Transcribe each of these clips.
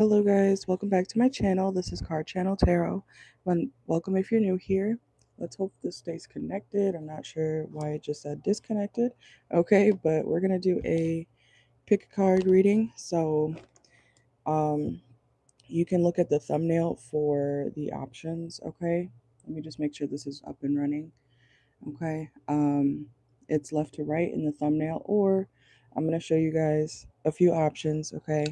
Hello guys, welcome back to my channel. This is CarChanneledTarot. Welcome if you're new here. Let's hope this stays connected. I'm not sure why it just said disconnected. Okay, but we're gonna do a pick a card reading. So you can look at the thumbnail for the options, okay? Let me just make sure this is up and running. Okay. It's left to right in the thumbnail, or I'm gonna show you guys a few options, okay?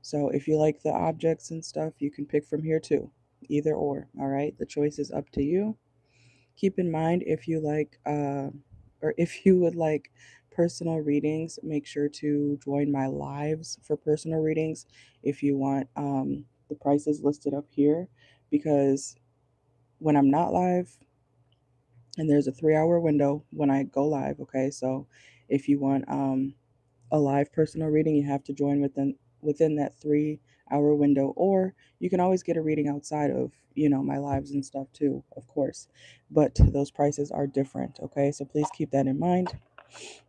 So if you like the objects and stuff, you can pick from here too. Either or, all right? The choice is up to you. Keep in mind if you like or if you would like personal readings, make sure to join my lives for personal readings if you want the prices listed up here, because when I'm not live, and there's a 3-hour window when I go live, okay? So if you want a live personal reading, you have to join within that 3-hour window, or you can always get a reading outside of my lives and stuff too, of course, but those prices are different, okay? So please keep that in mind.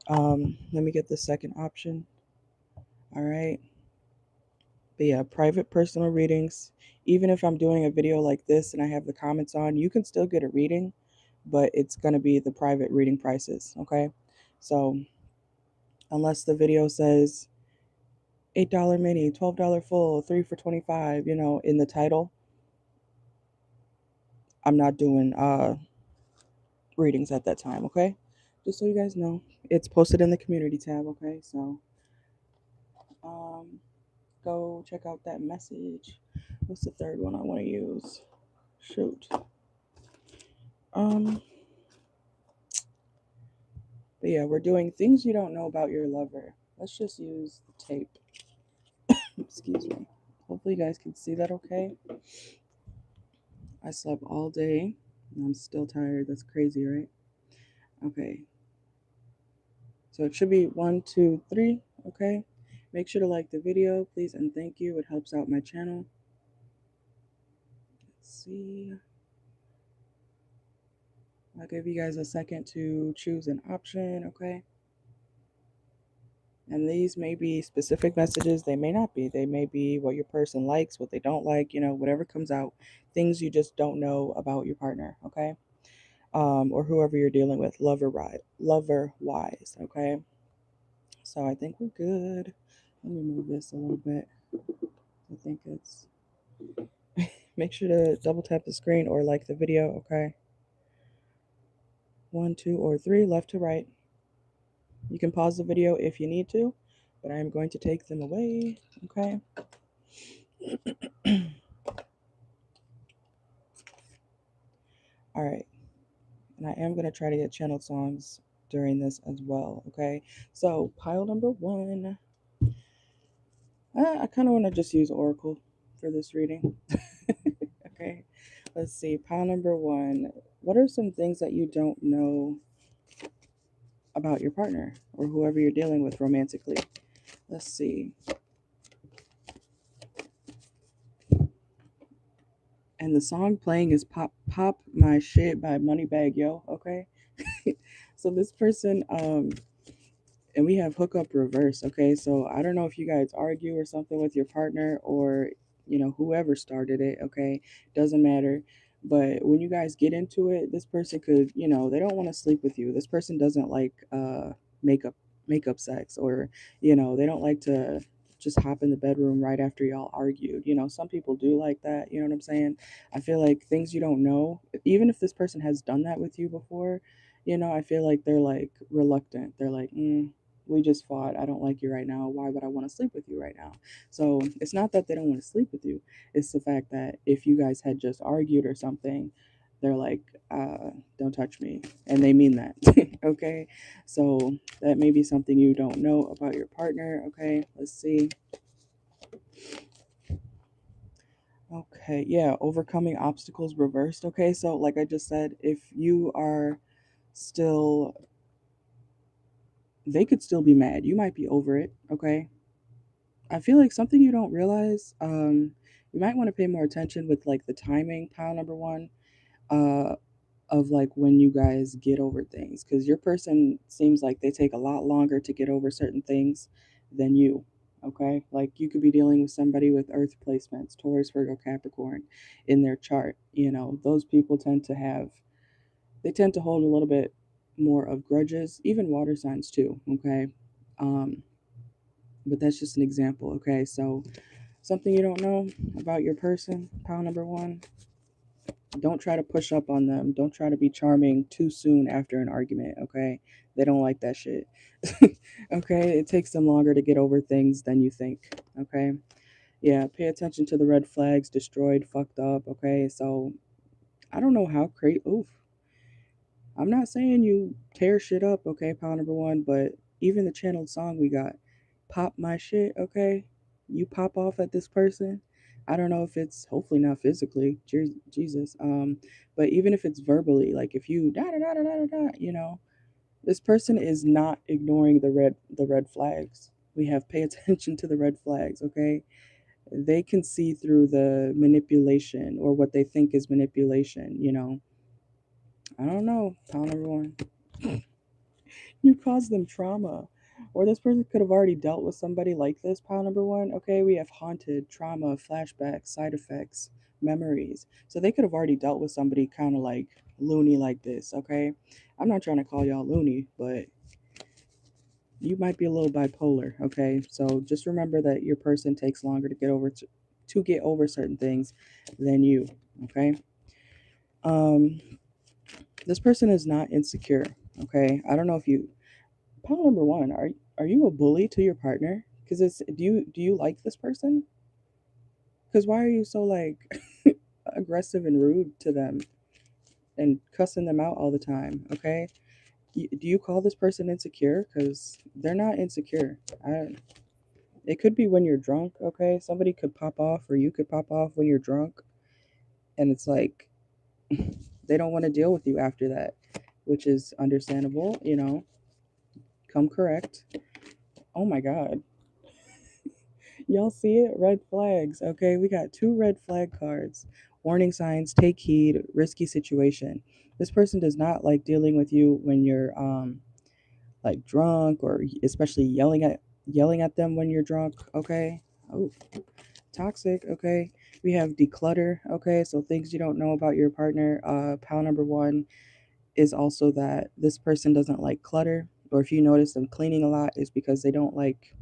Let me get the second option. All right. But yeah, private personal readings, even if I'm doing a video like this and I have the comments on, you can still get a reading, but it's going to be the private reading prices, okay? So unless the video says $8 mini, $12 full, 3 for 25, in the title, I'm not doing readings at that time, okay? Just so you guys know. It's posted in the community tab, okay? So um go check out that message. What's the third one I want to use? Shoot. Um but yeah, we're doing things you don't know about your lover. Let's just use the tape. Excuse me. Hopefully you guys can see that okay. I slept all day and I'm still tired. That's crazy, right? Okay. So it should be 1, 2, 3. Okay. Make sure to like the video, please, and thank you. It helps out my channel. Let's see. I'll give you guys a second to choose an option, okay? And these may be specific messages, they may not be. They may be what your person likes, what they don't like, whatever comes out, things you just don't know about your partner, okay? Or whoever you're dealing with, lover wise, okay? So I think we're good. Let me move this a little bit. I think it's make sure to double tap the screen or like the video, okay? 1, 2, or 3, left to right. You can pause the video if you need to, but I am going to take them away, okay? All right. And I am going to try to get channeled songs during this as well, okay? So, pile number 1. I kind of want to just use Oracle for this reading. Okay. Let's see. Pile number 1. What are some things that you don't know about your partner or whoever you're dealing with romantically? Let's see. And the song playing is Pop My Shit by Moneybagg Yo, okay? So this person, and we have hookup reverse, okay? So I don't know if you guys argue or something with your partner, or whoever started it, okay? Doesn't matter. But when you guys get into it, this person could, they don't want to sleep with you. This person doesn't like makeup makeup sex, or they don't like to just hop in the bedroom right after y'all argued. Some people do like that, you know what I'm saying? I feel like things you don't know, even if this person has done that with you before, I feel like they're like reluctant. They're like, we just fought. I don't like you right now. Why would I want to sleep with you right now? So it's not that they don't want to sleep with you. It's the fact that if you guys had just argued or something, they're like, don't touch me. And they mean that. Okay. So that may be something you don't know about your partner. Okay. Let's see. Okay. Yeah. Overcoming obstacles reversed. Okay. So, like I just said, if you are still, they could still be mad. You might be over it. Okay. I feel like something you don't realize, you might want to pay more attention with like the timing, pile number 1, uh, of like when you guys get over things, because your person seems like they take a lot longer to get over certain things than you. Okay, like you could be dealing with somebody with earth placements, Taurus, Virgo, Capricorn in their chart. Those people they tend to hold a little bit more of grudges, even water signs too. Okay, um, but that's just an example. Okay, so something you don't know about your person, pile number one. Don't try to push up on them. Don't try to be charming too soon after an argument. Okay, they don't like that shit. Okay, it takes them longer to get over things than you think. Okay, yeah, pay attention to the red flags, destroyed, fucked up. Okay, so I don't know how crazy. Oof, I'm not saying you tear shit up. Okay, pile number one, but even the channeled song we got, pop my shit. Okay, you pop off at this person. I don't know if it's hopefully not physically, Jesus. But even if it's verbally, like if you da da da da da da, this person is not ignoring the red flags. We have pay attention to the red flags. Okay, they can see through the manipulation or what they think is manipulation. I don't know, pile number one. You caused them trauma. Or this person could have already dealt with somebody like this, pile number one. Okay, we have haunted, trauma, flashbacks, side effects, memories. So they could have already dealt with somebody kind of like loony like this, okay? I'm not trying to call y'all loony, but you might be a little bipolar, okay? So just remember that your person takes longer to get over certain things than you, okay? Um, this person is not insecure, okay? I don't know if you Pile number one, are you a bully to your partner? Because it's do you like this person? Because why are you so like aggressive and rude to them and cussing them out all the time? Okay, do you call this person insecure? Because they're not insecure. It could be when you're drunk. Okay, somebody could pop off, or you could pop off when you're drunk, and it's like they don't want to deal with you after that, which is understandable. Come correct. Oh my God. Y'all see it? Red flags. Okay, we got two red flag cards. Warning signs, take heed, risky situation. This person does not like dealing with you when you're like drunk or especially yelling at them when you're drunk, okay? Oh, toxic, okay? We have declutter, okay? So things you don't know about your partner. Pile number one is also that this person doesn't like clutter, or if you notice them cleaning a lot, is because they don't like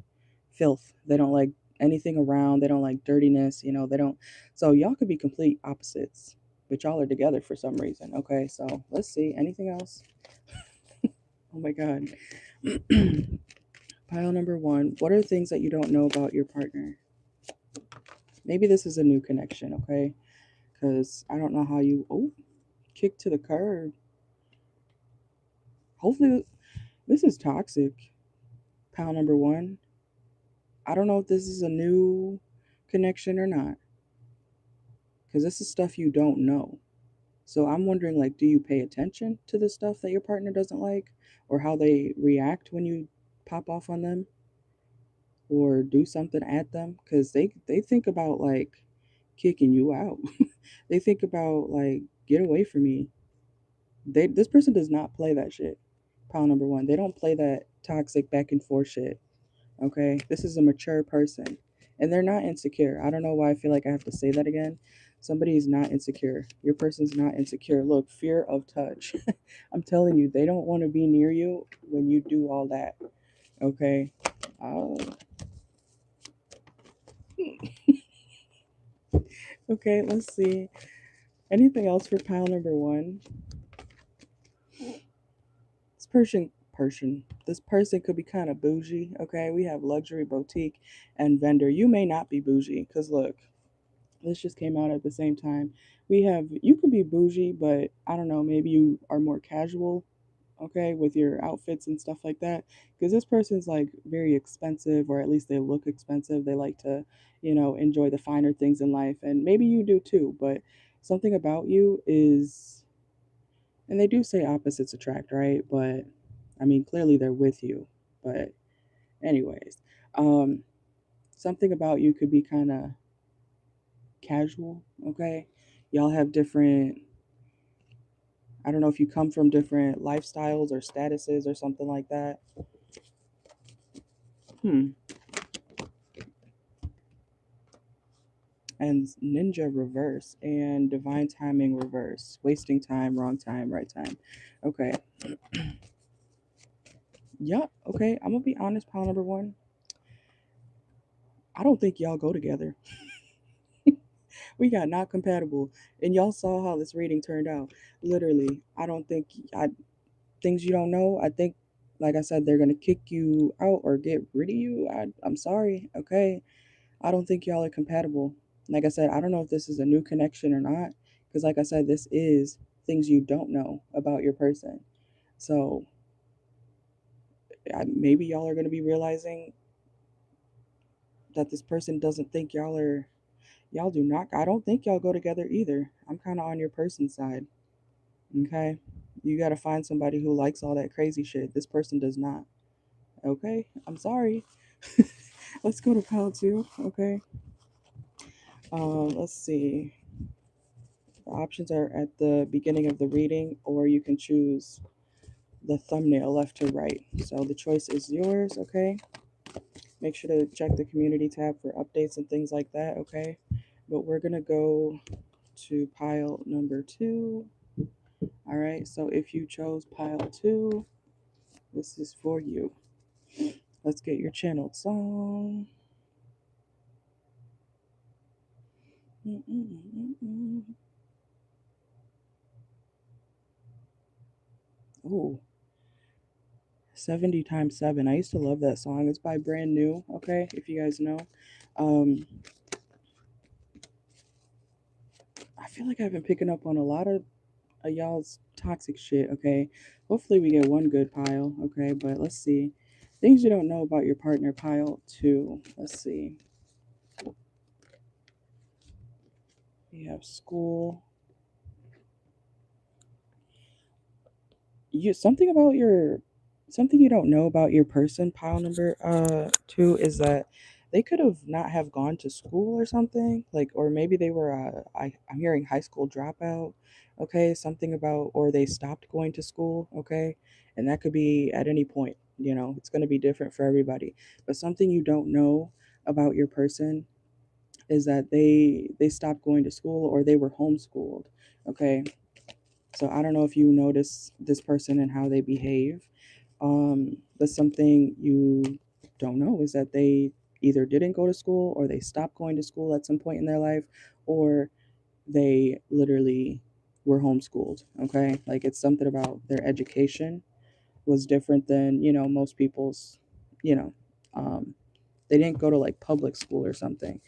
filth. They don't like anything around. They don't like dirtiness. They don't. So y'all could be complete opposites, but y'all are together for some reason. Okay, so let's see. Anything else? Oh my God. Pile number one. What are things that you don't know about your partner? Maybe this is a new connection. Okay, because I don't know how you. Oh, kick to the curb. Hopefully, this is toxic. Pile number one. I don't know if this is a new connection or not, because this is stuff you don't know. So I'm wondering, like, do you pay attention to the stuff that your partner doesn't like, or how they react when you pop off on them, or do something at them? Because they think about like kicking you out. They think about like get away from me. This person does not play that shit. Pile number one, they don't play that toxic back and forth shit. Okay, this is a mature person, and they're not insecure. I don't know why I feel like I have to say that again. Somebody is not insecure. Your person's not insecure. Look, fear of touch. I'm telling you, they don't want to be near you when you do all that. Okay. Uh, okay, let's see. Anything else for pile number one? This person could be kind of bougie. Okay, we have luxury, boutique, and vendor. You may not be bougie, because look, this just came out at the same time. You could be bougie, but I don't know, maybe you are more casual, okay, with your outfits and stuff like that. Because this person's like very expensive, or at least they look expensive. They like to, enjoy the finer things in life. And maybe you do too, but something about you is, and they do say opposites attract, right? But I mean, clearly they're with you. But, anyways, um, something about you could be kind of casual, okay? Y'all have different, I don't know if you come from different lifestyles or statuses or something like that. Hmm. and ninja reverse, and divine timing reverse. Wasting time, wrong time, right time. Okay. Yeah, okay. I'm gonna be honest, pile number one. I don't think y'all go together. We got not compatible. And y'all saw how this reading turned out. Literally, I don't think I things you don't know. I think, like I said, they're gonna kick you out or get rid of you. I'm sorry. Okay, I don't think y'all are compatible. Like I said, I don't know if this is a new connection or not. Because, like I said, this is things you don't know about your person. So maybe y'all are gonna be realizing that this person doesn't think y'all do not. I don't think y'all go together either. I'm kind of on your person's side. Okay. You got to find somebody who likes all that crazy shit. This person does not. Okay. I'm sorry. Let's go to pile two. Okay. Let's see. The options are at the beginning of the reading, or you can choose the thumbnail left to right. So the choice is yours. Okay. Make sure to check the community tab for updates and things like that. Okay. But we're going to go to pile number two. All right. So if you chose pile two, this is for you. Let's get your channeled song. Oh, 70 times 7. I used to love that song. It's by Brand New, okay, if you guys know. I feel like I've been picking up on a lot of y'all's toxic shit, okay? Hopefully we get one good pile, okay? But let's see. Things you don't know about your partner, pile 2. Let's see. We have school. Something about your something you don't know about your person, pile number 2, is that they could have not have gone to school or something, like, or maybe they were I'm hearing high school dropout. Okay, something about, or they stopped going to school. Okay, and that could be at any point. It's going to be different for everybody. But something you don't know about your person is that they stopped going to school, or they were homeschooled. Okay, so I don't know if you notice this person and how they behave. But something you don't know is that they either didn't go to school, or they stopped going to school at some point in their life, or they literally were homeschooled. Okay. Like, it's something about their education was different than, most people's, you know, um, they didn't go to like public school or something.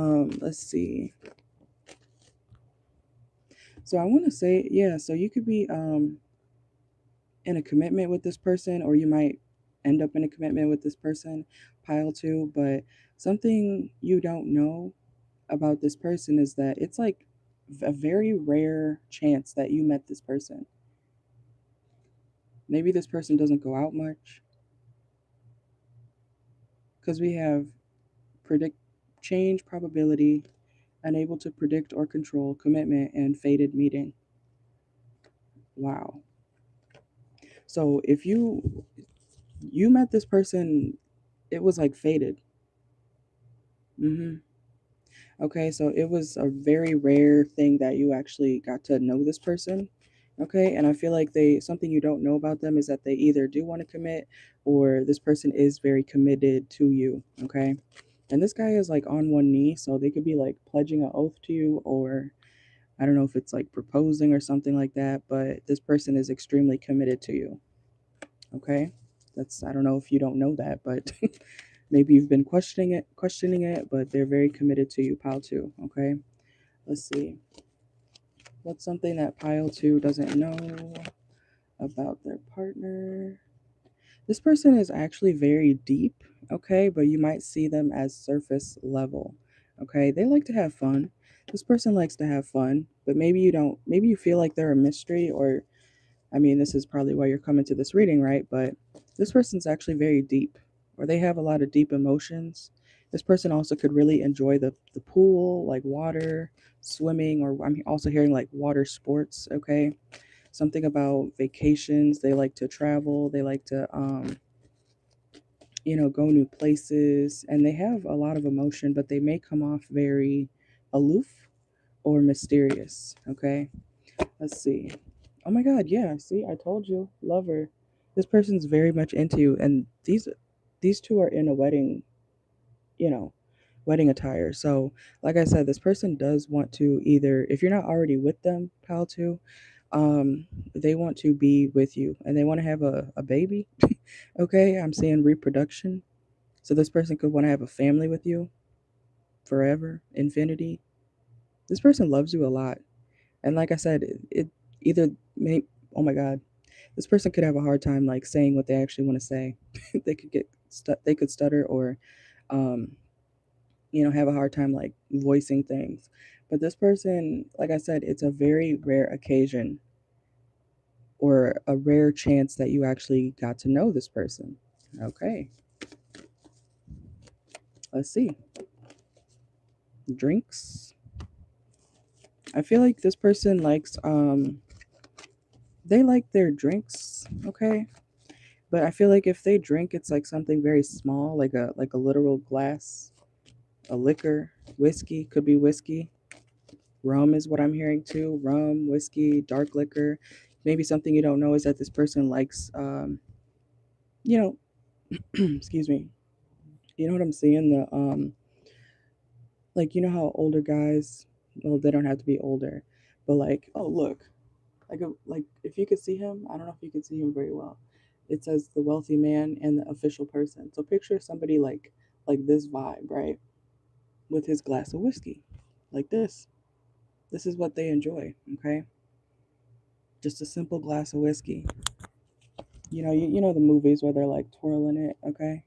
Let's see. So I want to say, yeah, so you could be in a commitment with this person, or you might end up in a commitment with this person, pile 2. But something you don't know about this person is that it's like a very rare chance that you met this person. Maybe this person doesn't go out much, because we have predict, change, probability, unable to predict or control, commitment, and fated meeting. Wow. So if you met this person, it was like fated. Okay, so it was a very rare thing that you actually got to know this person. Okay, and I feel like something you don't know about them is that they either do want to commit, or this person is very committed to you. Okay, and this guy is like on one knee, so they could be like pledging an oath to you, or I don't know if it's like proposing or something like that, but this person is extremely committed to you. Okay, I don't know if you don't know that, but maybe you've been questioning it, but they're very committed to you, pile 2. Okay, let's see. What's something that pile 2 doesn't know about their partner? This person is actually very deep, okay, but you might see them as surface level. Okay, they like to have fun. This person likes to have fun, but maybe you don't, maybe you feel like they're a mystery, or I mean, this is probably why you're coming to this reading, right? But this person's actually very deep, or they have a lot of deep emotions. This person also could really enjoy the pool, like water, swimming, or I'm also hearing like water sports, okay? Something about vacations. They like to travel. They like to, go new places, and they have a lot of emotion, but they may come off very aloof or mysterious. Okay, let's see. Oh my God, yeah. See, I told you, lover. This person's very much into you, and these two are in a wedding, you know, wedding attire. So, like I said, this person does want to either, if you're not already with them, pal, too, um, they want to be with you and they want to have a baby. Okay, I'm saying reproduction. So this person could want to have a family with you forever, infinity. This person loves you a lot. And like I said, it either may, oh my God, this person could have a hard time like saying what they actually want to say. They could they could stutter or, um, have a hard time like voicing things. But this person, like I said, it's a very rare occasion or a rare chance that you actually got to know this person. Okay, let's see. Drinks. I feel like this person likes they like their drinks, okay? But I feel like if they drink it's like something very small, like a literal glass, a liquor, whiskey, could be whiskey. Rum is what I'm hearing too. Rum, whiskey, dark liquor. Maybe something you don't know is that this person likes you know, excuse me. You know what I'm seeing? The like how older guys, well, they don't have to be older, but like, oh look, like if you could see him, I don't know if you could see him very well. It says the wealthy man and the official person. So picture somebody like this vibe, right? With his glass of whiskey. Like this. This is what they enjoy, okay? Just a simple glass of whiskey. You know the movies where they're like twirling it, okay?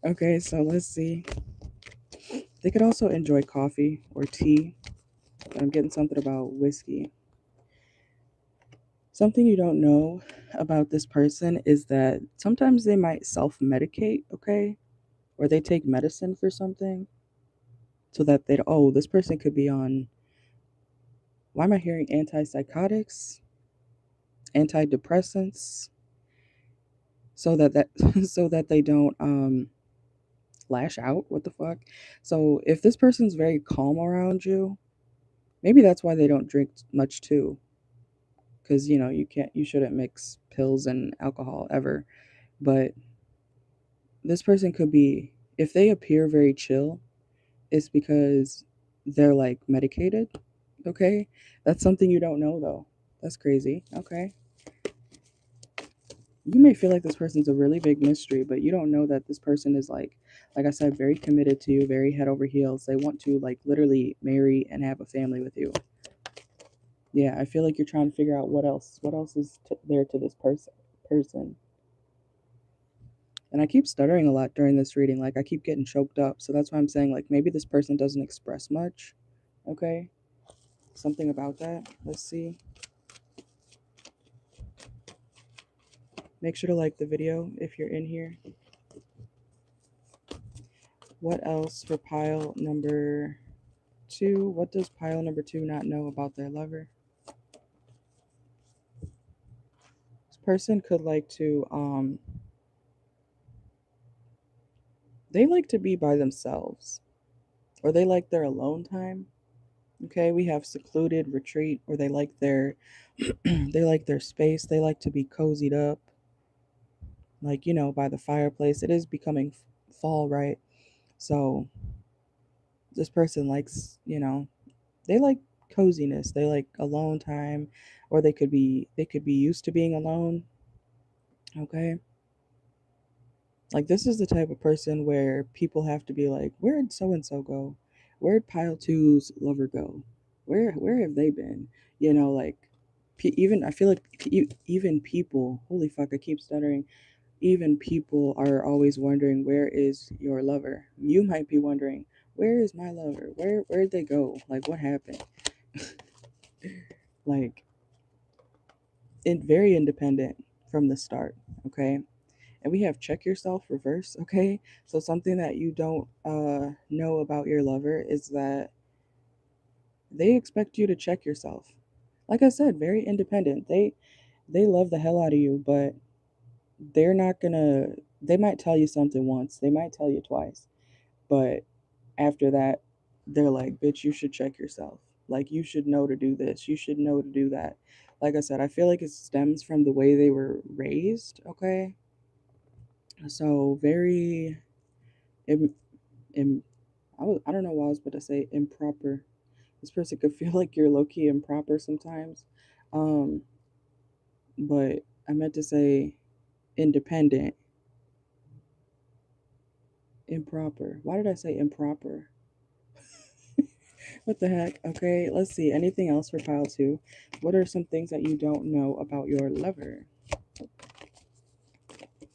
Okay, so let's see. They could also enjoy coffee or tea, but I'm getting something about whiskey. Something you don't know about this person is that sometimes they might self medicate, okay? Or they take medicine for something so that oh, this person could be on, why am I hearing antipsychotics, antidepressants, so that so that they don't lash out. What the fuck? So if this person's very calm around you, maybe that's why they don't drink much too. Because you shouldn't mix pills and alcohol ever. But this person could be, if they appear very chill, it's because they're like medicated. Okay, that's something you don't know though. That's crazy. Okay, you may feel like this person's a really big mystery, but you don't know that this person is like I said, very committed to you, very head over heels. They want to like literally marry and have a family with you. Yeah, I feel like you're trying to figure out what else is there to this person. And I keep stuttering a lot during this reading. Like I keep getting choked up. So that's why I'm saying like maybe this person doesn't express much. Okay? Something about that. Let's see. Make sure to like the video if you're in here. What else for pile number 2? What does pile number 2 not know about their lover? This person could like to they like to be by themselves, or they like their alone time. Okay, we have secluded retreat, or they like their they like their space. They like to be cozied up, like by the fireplace. It is becoming fall, right? So this person likes, they like coziness. They like alone time, or they could be used to being alone. Okay, like this is the type of person where people have to be like, where'd so and so go? Where'd pile two's lover go? Where have they been? Like even I feel like even people. Holy fuck! I keep stuttering. Even people are always wondering, where is your lover? You might be wondering, where is my lover? Where'd they go? Like what happened? Like very independent from the start. Okay. And we have check yourself reverse. Okay, so something that you don't know about your lover is that they expect you to check yourself. Like I said, very independent. They love the hell out of you, but they're not gonna They might tell you something once, they might tell you twice, but after that, they're like, bitch, you should check yourself. Like, you should know to do this, you should know to do that. Like I said, I feel like it stems from the way they were raised, okay? So, very, Im, Im, I don't know why I was about to say improper. This person could feel like you're low key improper sometimes. Um, but I meant to say independent, improper. Why did I say improper? What the heck? Okay, let's see. Anything else for pile two? What are some things that you don't know about your lover?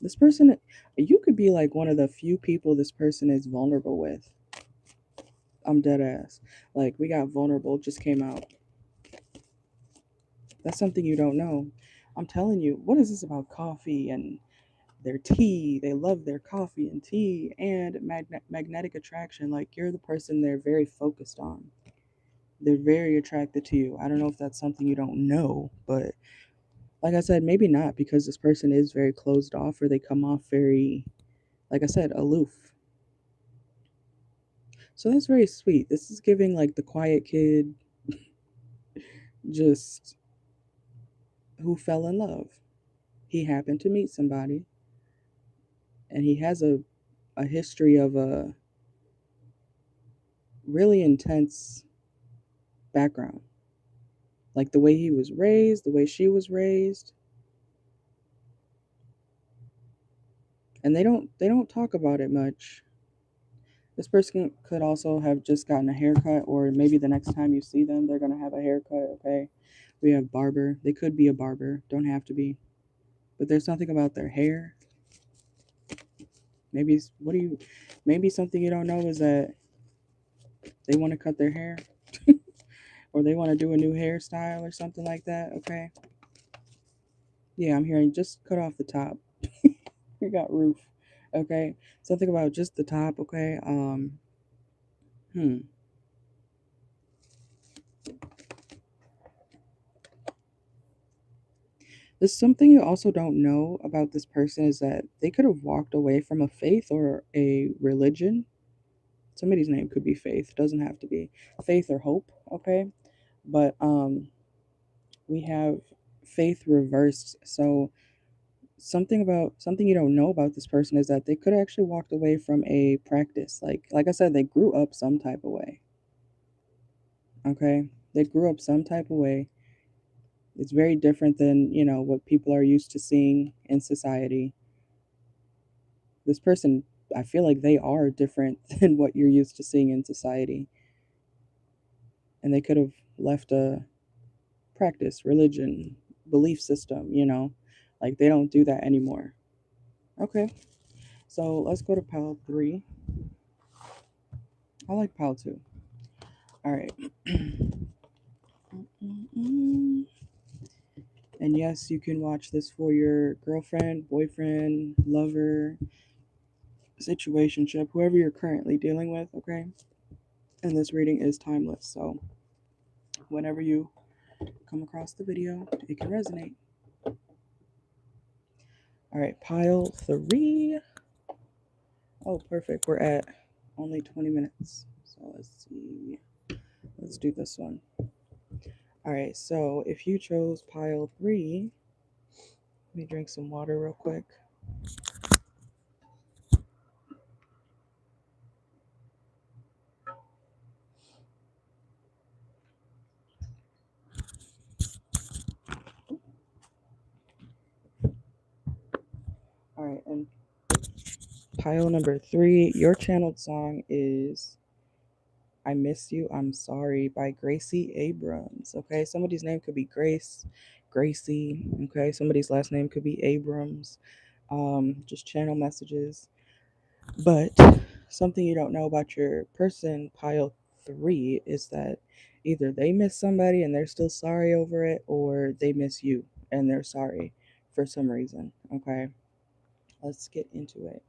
This person, you could be like one of the few people this person is vulnerable with. I'm dead ass. Like, we got vulnerable, just came out. That's something you don't know. I'm telling you, what is this about coffee and their tea? They love their coffee and tea and magnetic attraction. Like, you're the person they're very focused on. They're very attracted to you. I don't know if that's something you don't know, but like I said, maybe not, because this person is very closed off, or they come off very, like I said, aloof. So that's very sweet. This is giving like the quiet kid, just who fell in love. He happened to meet somebody, and he has a history of a really intense background. Like the way he was raised, the way she was raised. And they don't talk about it much. This person could also have just gotten a haircut, or maybe the next time you see them, they're gonna have a haircut. Okay, we have barber. They could be a barber, don't have to be, but there's something about their hair. Maybe maybe something you don't know is that they want to cut their hair, or they want to do a new hairstyle or something like that. Okay, yeah, I'm hearing just cut off the top. You got roof. Okay, something about just the top. Okay, hmm. There's something you also don't know about this person is that they could have walked away from a faith or a religion. Somebody's name could be Faith, doesn't have to be faith or hope, okay? But we have faith reversed. So something you don't know about this person is that they could have actually walked away from a practice. Like I said, they grew up some type of way. Okay? They grew up some type of way. It's very different than, what people are used to seeing in society. This person, I feel like they are different than what you're used to seeing in society. And they could have left a practice, religion, belief system. Like they don't do that anymore. Okay, so let's go to pile three. I like pile two. All right. And yes, you can watch this for your girlfriend, boyfriend, lover, situationship, whoever you're currently dealing with, okay? And this reading is timeless, so whenever you come across the video, it can resonate. All right, pile three. Oh, perfect. We're at only 20 minutes. So let's see. Let's do this one. All right, so if you chose pile three, let me drink some water real quick. All right, and pile number three, your channeled song is I Miss You, I'm Sorry by Gracie Abrams. Okay, somebody's name could be Gracie. Okay, somebody's last name could be Abrams. Just channel messages. But something you don't know about your person, pile three, is that either they miss somebody and they're still sorry over it, or they miss you and they're sorry for some reason. Okay, let's get into it.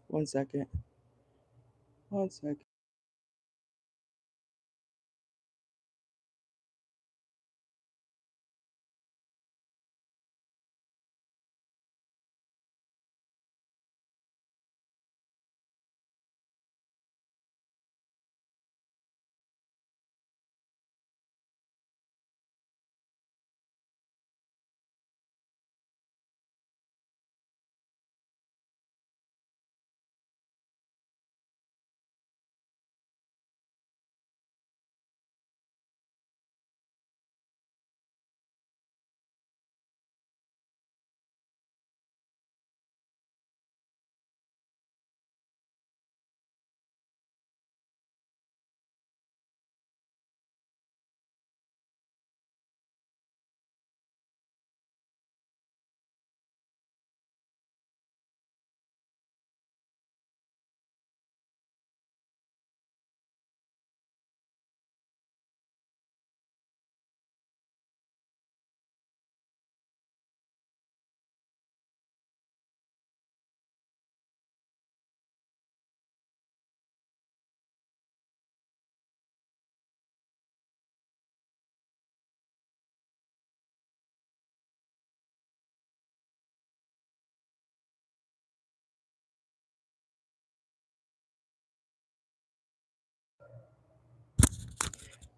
One second. One second.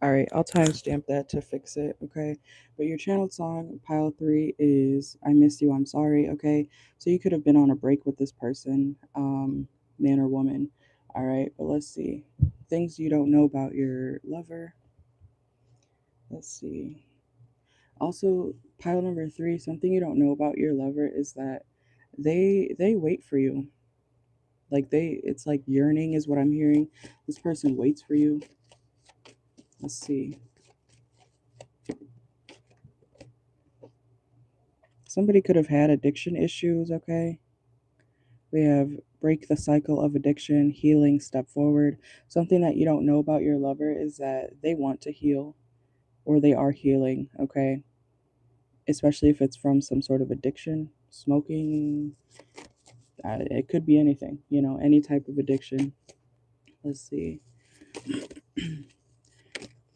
All right, I'll timestamp that to fix it, okay? But your channeled song, pile 3, is I Miss You, I'm Sorry, okay? So you could have been on a break with this person, man or woman. All right, but let's see. Things you don't know about your lover. Let's see. Also, pile number 3, something you don't know about your lover is that they wait for you. Like it's like yearning is what I'm hearing. This person waits for you. Let's see. Somebody could have had addiction issues, okay? We have break the cycle of addiction, healing, step forward. Something that you don't know about your lover is that they want to heal or they are healing, okay? Especially if it's from some sort of addiction, smoking, it could be anything, any type of addiction. Let's see.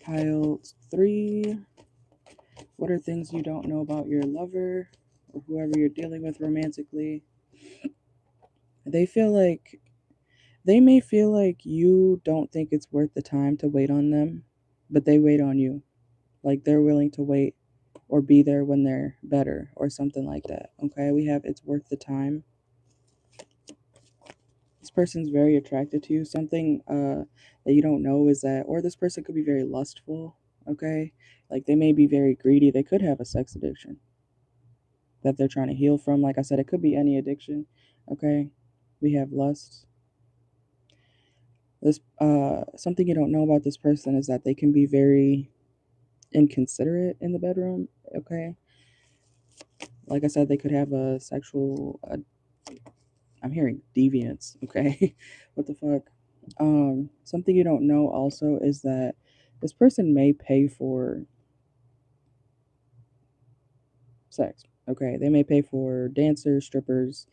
Pile 3. What are things you don't know about your lover or whoever you're dealing with romantically? They feel like They may feel like you don't think it's worth the time to wait on them, but they wait on you. Like they're willing to wait or be there when they're better or something like that. Okay, we have it's worth the time. This person's very attracted to you. Something that you don't know is that, or this person could be very lustful. Okay, like they may be very greedy. They could have a sex addiction that they're trying to heal from. Like I said, it could be any addiction. Okay, we have lust. This something you don't know about this person is that they can be very inconsiderate in the bedroom. Okay, like I said, they could have a sexual. I'm hearing deviance. Okay, what the fuck? Something you don't know also is that this person may pay for sex. Okay, they may pay for dancers, strippers,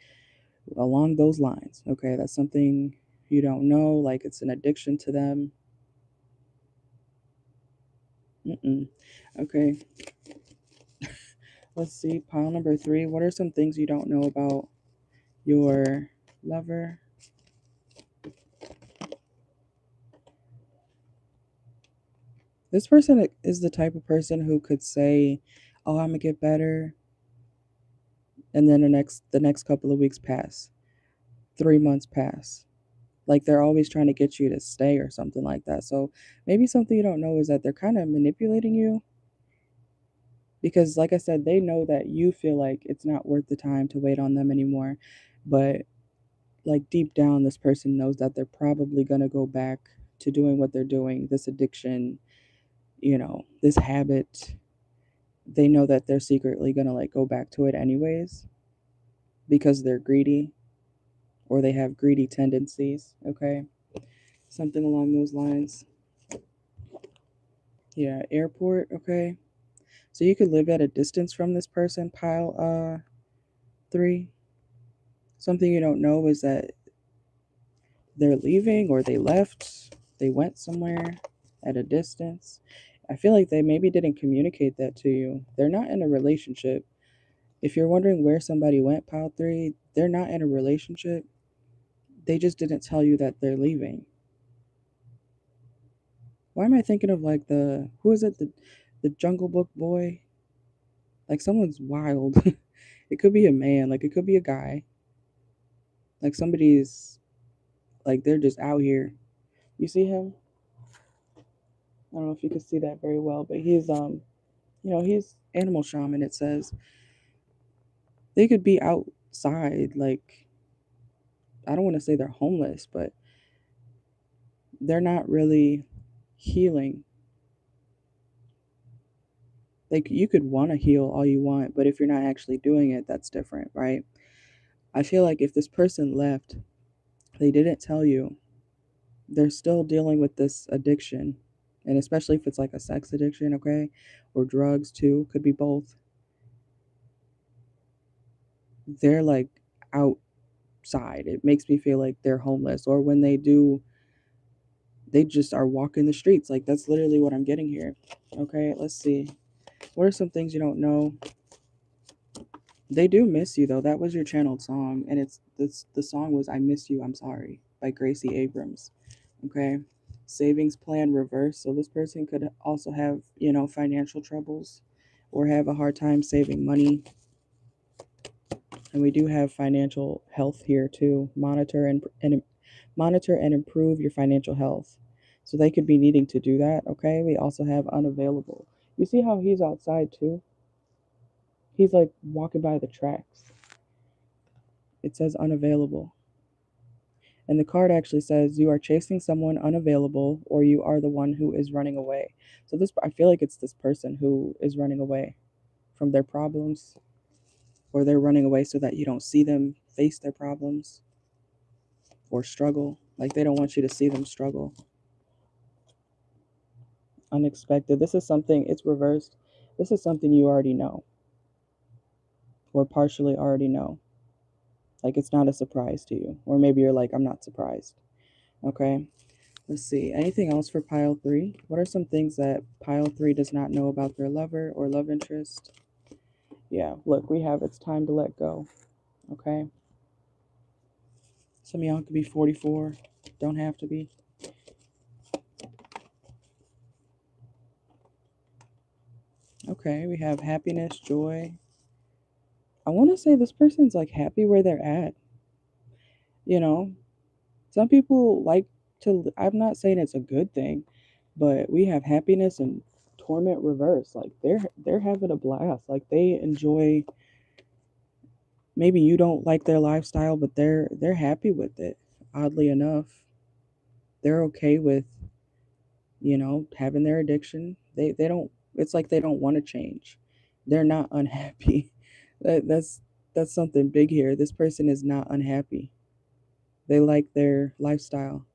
along those lines. Okay, that's something you don't know. Like it's an addiction to them. Okay, let's see. Pile number 3. What are some things you don't know about your lover? This person is the type of person who could say, "Oh, I'm gonna get better," and then the next couple of weeks pass, 3 months pass. Like they're always trying to get you to stay or something like that. So maybe something you don't know is that they're kind of manipulating you because, like I said, they know that you feel like it's not worth the time to wait on them anymore, but like deep down, this person knows that they're probably gonna go back to doing what they're doing, this addiction, this habit. They know that they're secretly going to like go back to it anyways because they're greedy or they have greedy tendencies, okay? Something along those lines. Yeah, airport, okay? So you could live at a distance from this person, pile 3. Something you don't know is that they're leaving or they left, they went somewhere at a distance. I feel like they maybe didn't communicate that to you. They're not in a relationship. If you're wondering where somebody went, pile 3, they're not in a relationship. They just didn't tell you that they're leaving. Why am I thinking of like who is it, the Jungle Book boy? Like someone's wild. It could be a man, like it could be a guy. Like somebody's like they're just out here. You see him? I don't know if you can see that very well, but he's animal shaman. It says they could be outside, like I don't want to say they're homeless, but they're not really healing. Like you could want to heal all you want, but if you're not actually doing it, that's different, right? I feel like if this person left, they didn't tell you, they're still dealing with this addiction. And especially if it's like a sex addiction, okay? Or drugs too, could be both. They're like outside. It makes me feel like they're homeless. Or when they do, they just are walking the streets. Like that's literally what I'm getting here. Okay, let's see. What are some things you don't know? They do miss you though. That was your channeled song, and the song was "I Miss You, I'm Sorry" by Gracie Abrams. Okay, savings plan reversed. So this person could also have, you know, financial troubles or have a hard time saving money. And we do have financial health here too. Monitor and improve your financial health. So they could be needing to do that, okay? We also have unavailable. You see how he's outside too? He's like walking by the tracks. It says unavailable. And the card actually says you are chasing someone unavailable or you are the one who is running away. So this, I feel like it's this person who is running away from their problems, or they're running away so that you don't see them face their problems or struggle. Like they don't want you to see them struggle. Unexpected. This is something, it's reversed. This is something you already know or partially already know. Like it's not a surprise to you. Or maybe you're like, I'm not surprised. Okay. Let's see. Anything else for pile 3? What are some things that pile 3 does not know about their lover or love interest? Yeah, look, we have it's time to let go. Okay. Some of y'all could be 44. Don't have to be. Okay, we have happiness, joy. I want to say this person's like happy where they're at. You know, some people like to, I'm not saying it's a good thing, but we have happiness and torment reverse. Like they're having a blast. Like they enjoy, maybe you don't like their lifestyle, but they're happy with it. Oddly enough, they're okay with, you know, having their addiction. They don't, it's like they don't want to change. They're not unhappy. That's something big here. This person is not unhappy. They like their lifestyle.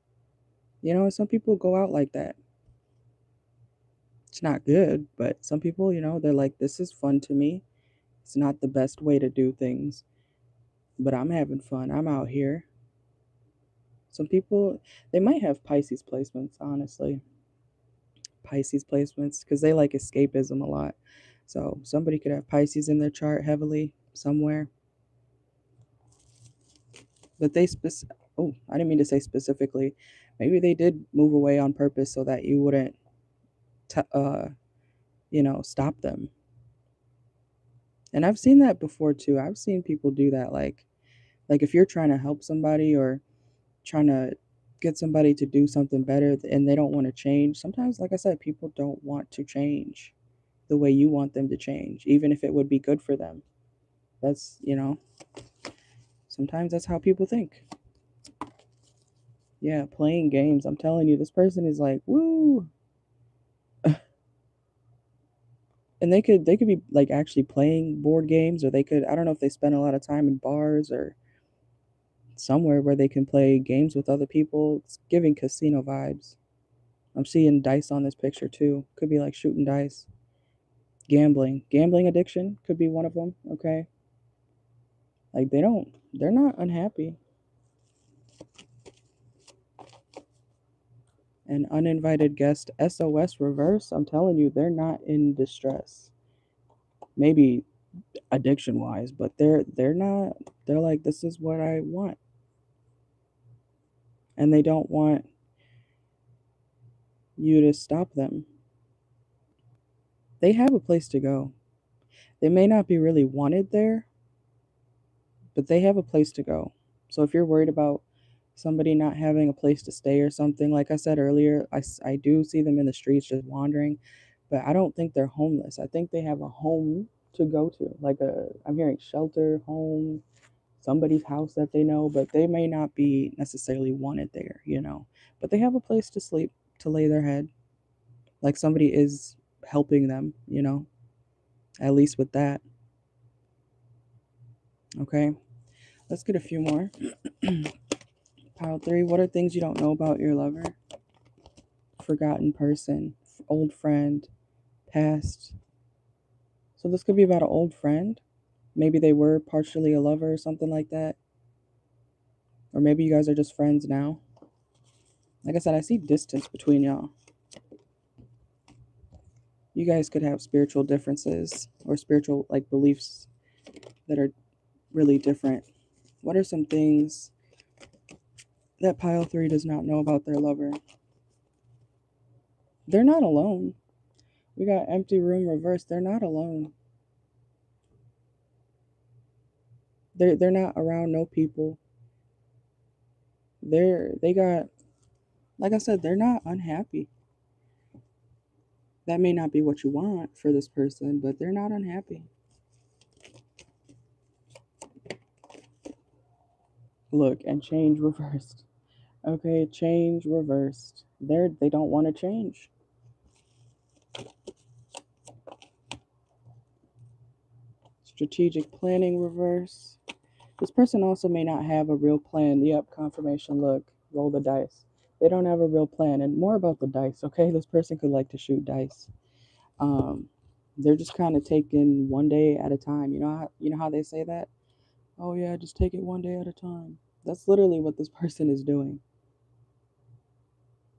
You know, some people go out like that. It's not good, but some people, you know, they're like, this is fun to me. It's not the best way to do things, but I'm having fun. I'm out here. Some people, they might have Pisces placements, honestly. Pisces placements, because they like escapism a lot. So somebody could have Pisces in their chart heavily somewhere. But oh, I didn't mean to say specifically. Maybe they did move away on purpose so that you wouldn't, you know, stop them. And I've seen that before too. I've seen people do that. Like if you're trying to help somebody or trying to get somebody to do something better and they don't want to change, sometimes, like I said, people don't want to change the way you want them to change, even if it would be good for them. That's, you know, sometimes that's how people think. Yeah, playing games. I'm telling you, this person is like, woo. And they could be like actually playing board games, or they could, I don't know if they spend a lot of time in bars or somewhere where they can play games with other people. It's giving casino vibes. I'm seeing dice on this picture too. Could be like shooting dice. Gambling addiction could be one of them. Okay. Like they're not unhappy. An uninvited guest, SOS reverse. I'm telling you, they're not in distress. Maybe addiction wise, but they're not, they're like, this is what I want. And they don't want you to stop them. They have a place to go. They may not be really wanted there, but they have a place to go. So if you're worried about somebody not having a place to stay or something, like I said earlier, I do see them in the streets just wandering, but I don't think they're homeless. I think they have a home to go to, like I'm hearing shelter, home, somebody's house that they know, but they may not be necessarily wanted there, you know. But they have a place to sleep, to lay their head. Like somebody is helping them, you know, at least with that. Okay, let's get a few more. Pile 3, what are things you don't know about your lover? Forgotten person, old friend, past. So this could be about an old friend. Maybe they were partially a lover or something like that. Or maybe you guys are just friends now. Like I said, I see distance between y'all. You guys could have spiritual differences or spiritual like beliefs that are really different. What are some things that pile 3 does not know about their lover? They're not alone. We got empty room reversed. They're not alone. They're not around no people. They got, like I said, they're not unhappy. That may not be what you want for this person, but they're not unhappy. Look, and change reversed. Okay, change reversed. They don't want to change. Strategic planning reverse. This person also may not have a real plan. Yep, confirmation. Look, roll the dice. They don't have a real plan. And more about the dice, okay? This person could like to shoot dice. They're just kind of taking one day at a time. You know how they say that? Oh yeah, just take it one day at a time. That's literally what this person is doing.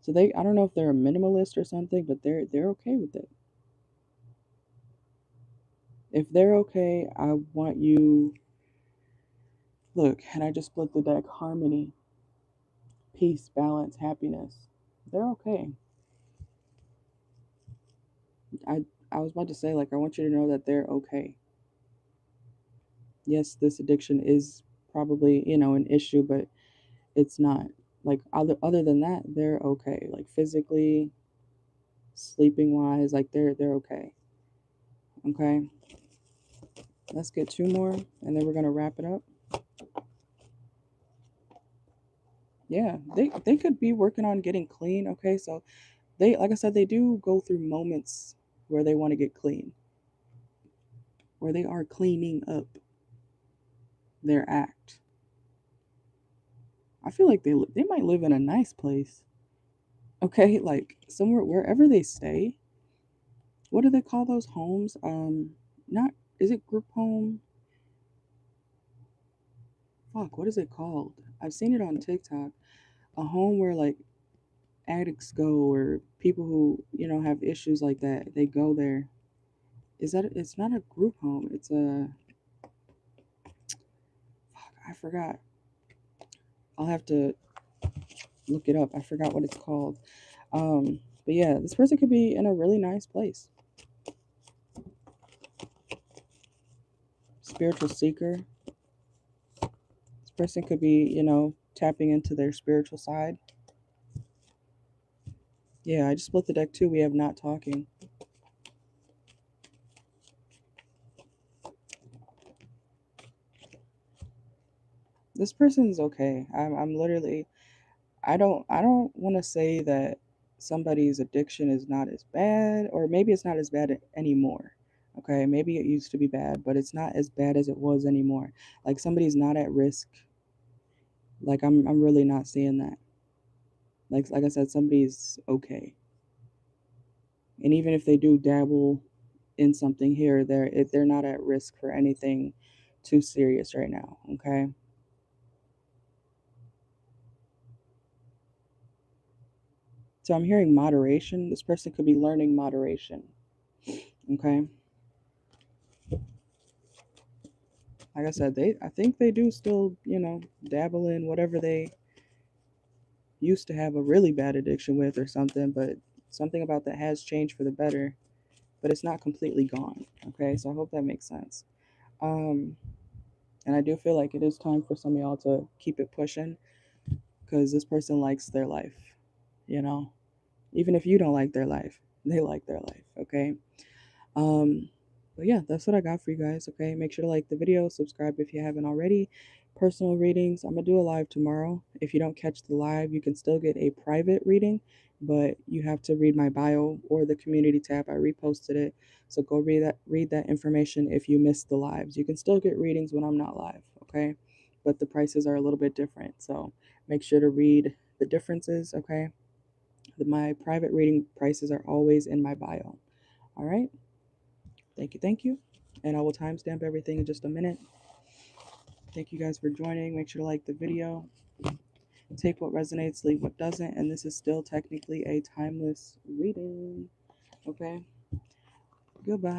So I don't know if they're a minimalist or something, but they're okay with it. If they're okay, I want you. Look, and I just split the deck. Harmony, peace, balance, happiness. They're okay. I was about to say, like, I want you to know that they're okay. Yes, this addiction is probably, an issue, but it's not. Like, other than that, they're okay. Like, physically, sleeping wise, like they're okay. Okay. Let's get two more and then we're gonna wrap it up. Yeah, they could be working on getting clean. Okay, so they, like I said, they do go through moments where they want to get clean, or they are cleaning up their act. I feel like they might live in a nice place. Okay, like somewhere wherever they stay. What do they call those homes? Not, is it group home? Fuck, what is it called? I've seen it on TikTok. A home where like addicts go, or people who have issues like that, they go there. Is that, it's not a group home, it's a, fuck, I forgot. I'll have to look it up. I forgot what it's called. But yeah, this person could be in a really nice place. Spiritual seeker. This person could be tapping into their spiritual side. Yeah, I just split the deck too. We have not talking. This person's okay. I'm literally, I don't want to say that somebody's addiction is not as bad, or maybe it's not as bad anymore. Okay, maybe it used to be bad, but it's not as bad as it was anymore. Like somebody's not at risk. Like I'm really not seeing that. Like I said, somebody's okay. And even if they do dabble in something here or there, they're not at risk for anything too serious right now. Okay. So I'm hearing moderation. This person could be learning moderation. Okay. Like I said, I think they do still, dabble in whatever they used to have a really bad addiction with or something, but something about that has changed for the better, but it's not completely gone. Okay. So I hope that makes sense. Um, and I do feel like it is time for some of y'all to keep it pushing, because this person likes their life, you know, even if you don't like their life, they like their life. Okay. Um, but yeah, that's what I got for you guys. Okay, make sure to like the video, subscribe if you haven't already. Personal readings, I'm gonna do a live tomorrow. If you don't catch the live, you can still get a private reading, but you have to read my bio or the community tab. I reposted it, so go read that information. If you missed the lives, you can still get readings when I'm not live. Okay, but the prices are a little bit different, so make sure to read the differences. Okay, my private reading prices are always in my bio. All right. Thank you, thank you. And I will timestamp everything in just a minute. Thank you guys for joining. Make sure to like the video. Take what resonates, leave what doesn't. And this is still technically a timeless reading. Okay? Goodbye.